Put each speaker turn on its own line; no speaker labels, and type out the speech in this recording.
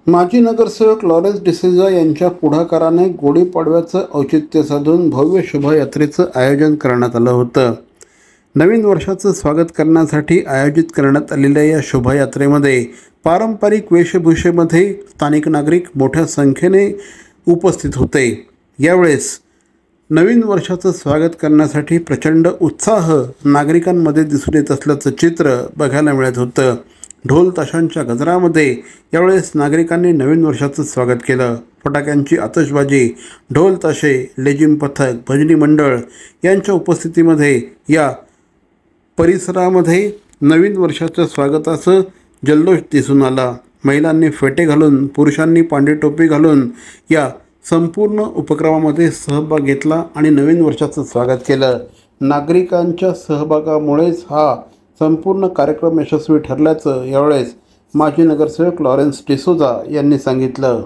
माजी नगरसेवक लॉरेन्स डिसूजा यांच्या पुढाकाराने गुढीपाडव्याचं औचित्य साधून भव्य शोभायात्रेचं आयोजन करण्यात आलं होतं। नवीन वर्षाचं स्वागत करण्यासाठी आयोजित करण्यात आलेल्या या शोभायात्रेमध्ये पारंपरिक वेशभूषेमध्ये स्थानिक नागरिक मोठ्या संख्येने उपस्थित होते। यावेळेस नवीन वर्षाचं स्वागत करण्यासाठी प्रचंड उत्साह नागरिकांमध्ये दिसून येत असल्याचं चित्र बघायला मिळत होतं। ढोल ताशांच्या गजरामध्ये यावेळेस नागरिकांनी नवीन वर्षाचं स्वागत केलं। फटाक्यांची आतषबाजी, ढोल ताशे, लेझिम पथक, भजनी मंडळ यांच्या उपस्थितीमध्ये या परिसरामध्ये नवीन वर्षाच्या स्वागताचं जल्लोष दिसून आला। महिलांनी फेटे घालून, पुरुषांनी पांढरी टोपी घालून या संपूर्ण उपक्रमामध्ये सहभाग घेतला आणि नवीन वर्षाचं स्वागत केलं। नागरिकांच्या सहभागामुळेच हा संपूर्ण कार्यक्रम यशस्वी ठरल्याचं यावेळेस माजी नगरसेवक लॉरेन्स डिसूजा यांनी सांगितलं।